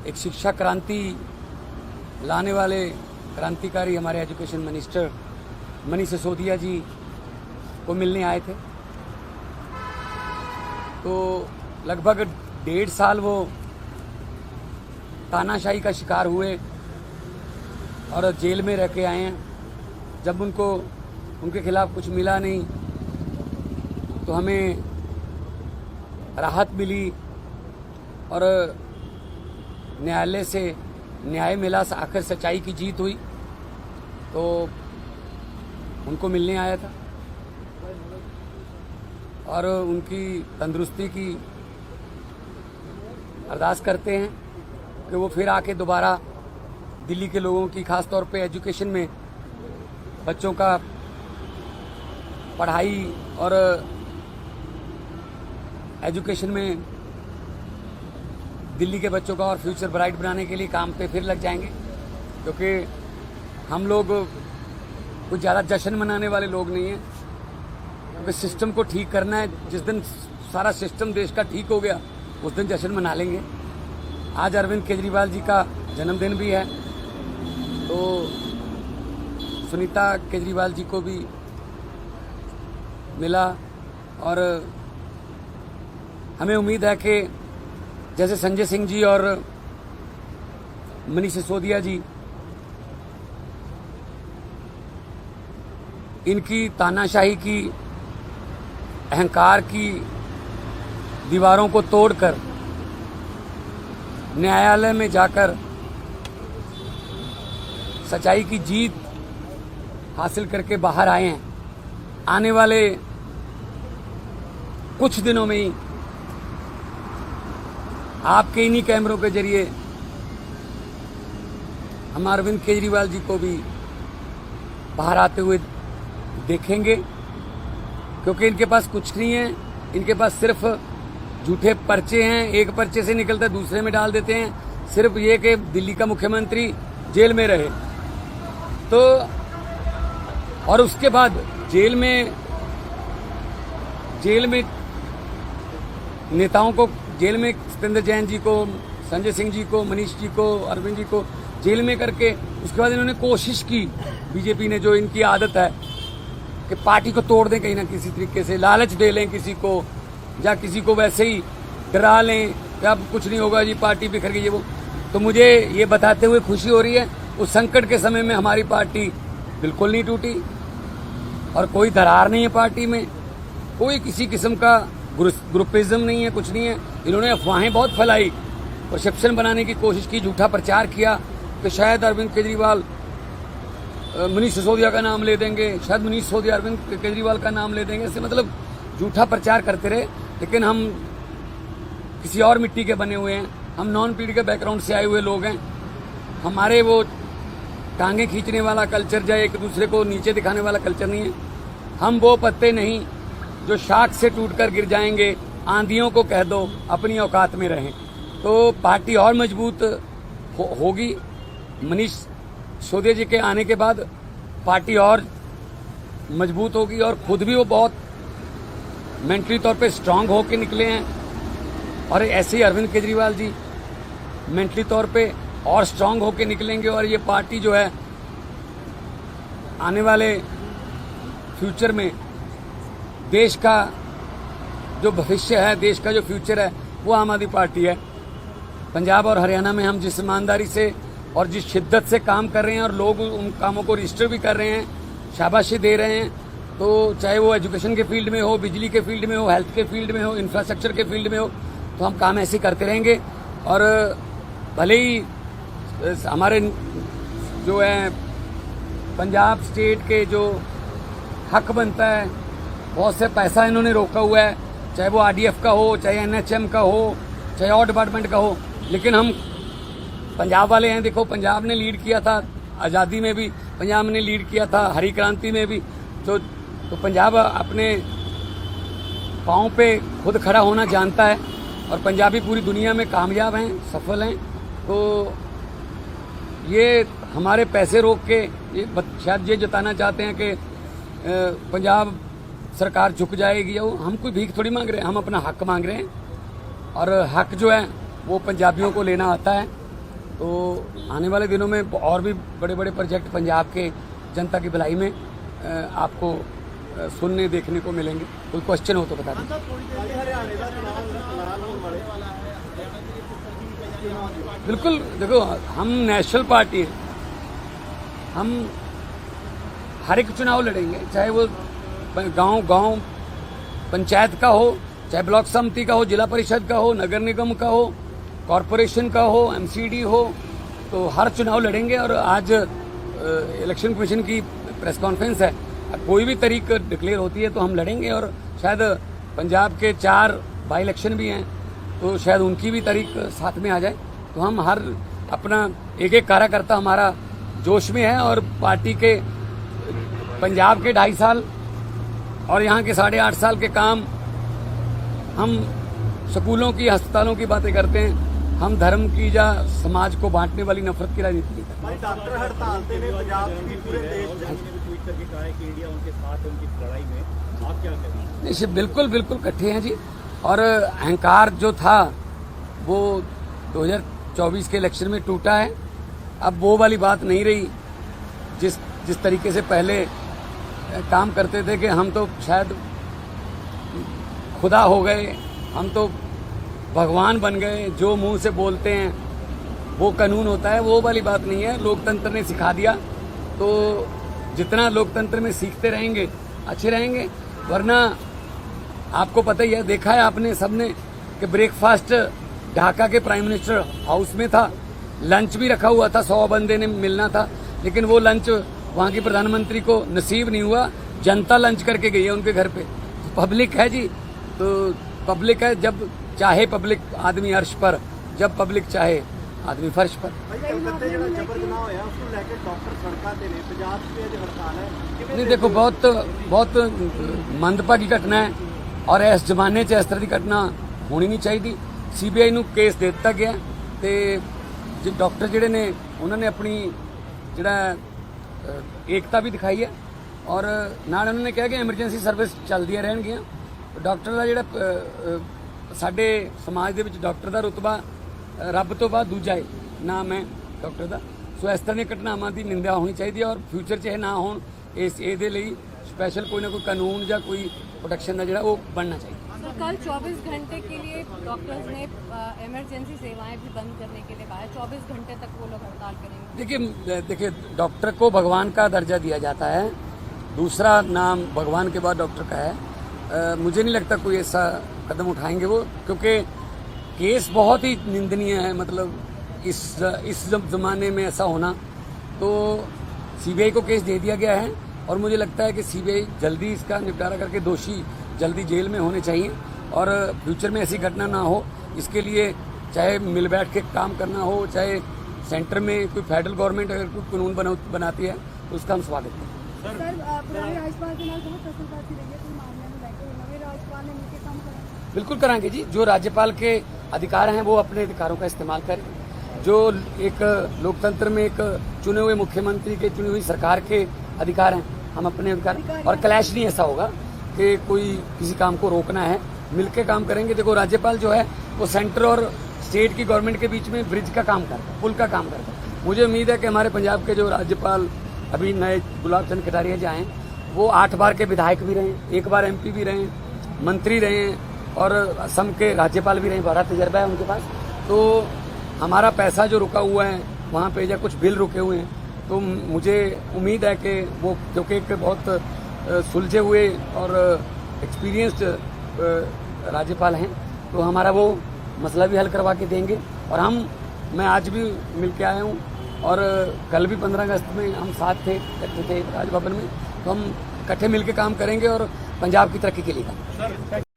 एक शिक्षा क्रांति लाने वाले क्रांतिकारी हमारे एजुकेशन मिनिस्टर मनीष सिसोदिया जी को मिलने आए थे। तो लगभग 1.5 साल वो तानाशाही का शिकार हुए और जेल में रह के आए हैं। जब उनके खिलाफ कुछ मिला नहीं तो हमें राहत मिली और न्यायालय से न्याय मिला, आखिर सच्चाई की जीत हुई। तो उनको मिलने आया था और उनकी तंदुरुस्ती की अरदास करते हैं कि वो फिर आके दोबारा दिल्ली के लोगों की, खास तौर पे एजुकेशन में बच्चों का पढ़ाई और एजुकेशन में दिल्ली के बच्चों का और फ्यूचर ब्राइट बनाने के लिए काम पे फिर लग जाएंगे। क्योंकि हम लोग कुछ ज़्यादा जश्न मनाने वाले लोग नहीं हैं, क्योंकि सिस्टम को ठीक करना है। जिस दिन सारा सिस्टम देश का ठीक हो गया उस दिन जश्न मना लेंगे। आज अरविंद केजरीवाल जी का जन्मदिन भी है, तो सुनीता केजरीवाल जी को भी मिला और हमें उम्मीद है कि जैसे संजय सिंह जी और मनीष सिसोदिया जी इनकी तानाशाही की, अहंकार की दीवारों को तोड़कर न्यायालय में जाकर सच्चाई की जीत हासिल करके बाहर आए हैं। आने वाले कुछ दिनों में ही आपके इन्हीं कैमरों के जरिए हम अरविंद केजरीवाल जी को भी बाहर आते हुए देखेंगे। क्योंकि इनके पास कुछ नहीं है, इनके पास सिर्फ झूठे पर्चे हैं। एक पर्चे से निकलता दूसरे में डाल देते हैं, सिर्फ ये कि दिल्ली का मुख्यमंत्री जेल में रहे। तो और उसके बाद जेल में नेताओं को, जेल में सत्येंद्र जैन जी को, संजय सिंह जी को, मनीष जी को, अरविंद जी को जेल में करके उसके बाद इन्होंने कोशिश की, बीजेपी ने, जो इनकी आदत है कि पार्टी को तोड़ दें कहीं ना किसी तरीके से, लालच दे लें किसी को, या किसी को वैसे ही डरा लें कि अब कुछ नहीं होगा जी, पार्टी बिखर गई है वो। तो मुझे ये बताते हुए खुशी हो रही है, उस संकट के समय में हमारी पार्टी बिल्कुल नहीं टूटी और कोई दरार नहीं है पार्टी में, कोई किसी किस्म का ग्रुपिज्म नहीं है, कुछ नहीं है। इन्होंने अफवाहें बहुत फैलाई, परसेप्शन बनाने की कोशिश की, झूठा प्रचार किया कि शायद अरविंद केजरीवाल मनीष सिसोदिया का नाम ले देंगे, शायद मनीष सिसोदिया अरविंद केजरीवाल का नाम ले देंगे। ऐसे मतलब झूठा प्रचार करते रहे। लेकिन हम किसी और मिट्टी के बने हुए हैं, हम नॉन पीढ़ी के बैकग्राउंड से आए हुए लोग हैं। हमारे वो टांगे खींचने वाला कल्चर, या एक दूसरे को नीचे दिखाने वाला कल्चर नहीं है। हम वो पत्ते नहीं जो शाख से टूटकर गिर जाएंगे। आंधियों को कह दो अपनी औकात में रहें। तो पार्टी और मजबूत होगी। मनीष सिसोदिया जी के आने के बाद पार्टी और मजबूत होगी और खुद भी वो बहुत मेंटली तौर पे स्ट्रांग होके निकले हैं। और ऐसे ही अरविंद केजरीवाल जी मेंटली तौर पे और स्ट्रांग होके निकलेंगे। और ये पार्टी जो है आने वाले फ्यूचर में देश का जो भविष्य है, देश का जो फ्यूचर है, वो आम आदमी पार्टी है। पंजाब और हरियाणा में हम जिस ईमानदारी से और जिस शिद्दत से काम कर रहे हैं और लोग उन कामों को रजिस्टर भी कर रहे हैं, शाबाशी दे रहे हैं, तो चाहे वो एजुकेशन के फील्ड में हो, बिजली के फील्ड में हो, हेल्थ के फील्ड में हो, इंफ्रास्ट्रक्चर के फील्ड में हो, तो हम काम ऐसे करते रहेंगे। और भले ही हमारे जो है पंजाब स्टेट के जो हक बनता है, बहुत से पैसा इन्होंने रोका हुआ है, चाहे वो आरडीएफ का हो, चाहे एनएचएम का हो, चाहे और डिपार्टमेंट का हो। लेकिन हम पंजाब वाले हैं। देखो, पंजाब ने लीड किया था आज़ादी में भी, पंजाब ने लीड किया था हरी क्रांति में भी। तो पंजाब अपने पाँव पे खुद खड़ा होना जानता है और पंजाबी पूरी दुनिया में कामयाब हैं, सफल हैं। तो ये हमारे पैसे रोक के ये शायद ये जताना चाहते हैं कि पंजाब सरकार झुक जाएगी। हम कोई भीख थोड़ी मांग रहे हैं, हम अपना हक मांग रहे हैं। और हक जो है वो पंजाबियों को लेना आता है। तो आने वाले दिनों में और भी बड़े बड़े प्रोजेक्ट पंजाब के जनता की भलाई में आपको सुनने देखने को मिलेंगे। कोई क्वेश्चन हो तो बता दें। बिल्कुल, देखो हम नेशनल पार्टी हैं, हम हर एक चुनाव लड़ेंगे, चाहे वो गांव पंचायत का हो, चाहे ब्लॉक समिति का हो, जिला परिषद का हो, नगर निगम का हो, कॉरपोरेशन का हो, एमसीडी हो, तो हर चुनाव लड़ेंगे। और आज इलेक्शन कमीशन की प्रेस कॉन्फ्रेंस है, कोई भी तारीख डिक्लेयर होती है तो हम लड़ेंगे। और शायद पंजाब के 4 बाई इलेक्शन भी हैं, तो शायद उनकी भी तारीख साथ में आ जाए। तो हम हर अपना एक एक कार्यकर्ता हमारा जोश में है, और पार्टी के पंजाब के 2.5 साल और यहाँ के 8.5 साल के काम, हम स्कूलों की, अस्पतालों की बातें करते हैं, हम धर्म की या समाज को बांटने वाली नफरत की राजनीति नहीं करते। डॉक्टर हड़ताल ने पंजाब की पूरे देश में ट्वीट करके कहा है कि इंडिया उनके साथ है उनकी लड़ाई में, आप क्या कहेंगे? नहीं, बिल्कुल इकट्ठे हैं जी। और अहंकार जो था वो 2024 के इलेक्शन में टूटा है। अब वो वाली बात नहीं रही जिस तरीके से पहले काम करते थे कि हम तो शायद खुदा हो गए, हम तो भगवान बन गए, जो मुंह से बोलते हैं वो कानून होता है, वो वाली बात नहीं है। लोकतंत्र ने सिखा दिया, तो जितना लोकतंत्र में सीखते रहेंगे अच्छे रहेंगे। वरना आपको पता ही है, देखा है आपने सबने कि ब्रेकफास्ट ढाका के प्राइम मिनिस्टर हाउस में था, लंच भी रखा हुआ था, 100 बंदे ने मिलना था, लेकिन वो लंच वहां की प्रधानमंत्री को नसीब नहीं हुआ। जनता लंच करके गई है उनके घर पे। पब्लिक है जी, तो पब्लिक है, जब चाहे पब्लिक आदमी अर्श पर, जब पब्लिक चाहे आदमी फर्श पर। नहीं, देखो बहुत मंदभागी घटना है, और इस जमाने च इस तरह की घटना होनी नहीं चाहिए। सीबीआई ਨੂੰ केस दे दिता गया, ਤੇ जो डॉक्टर ਜਿਹੜੇ ਨੇ ਉਹਨਾਂ ਨੇ ਆਪਣੀ ਜਿਹੜਾ एकता भी दिखाई है, और ਨਾਲ ਉਹਨਾਂ ਨੇ ਕਿਹਾ ਕਿ ਐਮਰਜੈਂਸੀ ਸਰਵਿਸ ਚੱਲਦੀਆਂ ਰਹਿਣਗੀਆਂ। ਡਾਕਟਰ ਦਾ ਜਿਹੜਾ ਸਾਡੇ ਸਮਾਜ ਦੇ ਵਿੱਚ ਡਾਕਟਰ ਦਾ ਰੁਤਬਾ ਰੱਬ ਤੋਂ ਬਾਅਦ ਦੂਜਾ ਹੈ, ਨਾਮ ਹੈ ਡਾਕਟਰ ਦਾ। ਸੋ ਇਸ ਤਰ੍ਹਾਂ ਦੀਆਂ ਘਟਨਾਵਾਂ ਦੀ ਨਿੰਦਾ ਹੋਣੀ ਚਾਹੀਦੀ ਹੈ, ਔਰ ਫਿਊਚਰ 'ਚ ਇਹ ਨਾ ਹੋਣ, ਇਹਦੇ ਲਈ स्पेशल कोई ना कोई कानून या कोई प्रोटेक्शन का ਜਿਹੜਾ ਉਹ बनना चाहिए। तो कल 24 घंटे के लिए डॉक्टर्स ने इमरजेंसी सेवाएं भी बंद करने के लिए कहा है, 24 घंटे तक वो लोग हड़ताल करेंगे। देखिए डॉक्टर को भगवान का दर्जा दिया जाता है, दूसरा नाम भगवान के बाद डॉक्टर का है। मुझे नहीं लगता कोई ऐसा कदम उठाएंगे वो, क्योंकि केस बहुत ही निंदनीय है। मतलब इस जमाने में ऐसा होना, तो सीबीआई को केस दे दिया गया है, और मुझे लगता है कि सीबीआई जल्दी इसका निपटारा करके दोषी जल्दी जेल में होने चाहिए, और फ्यूचर में ऐसी घटना ना हो। इसके लिए चाहे मिल बैठ के काम करना हो, चाहे सेंटर में कोई फेडरल गवर्नमेंट अगर कोई कानून बनाती है तो उसका हम स्वागत करते हैं। बिल्कुल कराएंगे जी, जो राज्यपाल के अधिकार हैं वो अपने अधिकारों का इस्तेमाल करें। जो एक लोकतंत्र में एक चुने हुए मुख्यमंत्री के, चुनी हुई सरकार के अधिकार हैं, हम अपने अधिकार, और क्लैश नहीं ऐसा होगा कि कोई किसी काम को रोकना है, मिलकर काम करेंगे। देखो राज्यपाल जो है वो सेंटर और स्टेट की गवर्नमेंट के बीच में ब्रिज का काम करता है, पुल का काम करता है। मुझे उम्मीद है कि हमारे पंजाब के जो राज्यपाल अभी नए गुलाब चंद कटारिया जो आए, वो 8 बार के विधायक भी रहे, 1 बार MP भी रहे, मंत्री रहे, और असम के राज्यपाल भी रहे, बड़ा तजर्बा है उनके पास। तो हमारा पैसा जो रुका हुआ है वहाँ पे, या कुछ बिल रुके हुए हैं, तो मुझे उम्मीद है कि वो, क्योंकि एक बहुत सुलझे हुए और एक्सपीरियंस्ड राज्यपाल हैं, तो हमारा वो मसला भी हल करवा के देंगे। और मैं आज भी मिल के आया हूँ, और कल भी 15 अगस्त में हम साथ थे, इकट्ठे थे राजभवन में, तो हम इकट्ठे मिल के काम करेंगे और पंजाब की तरक्की के लिए काम।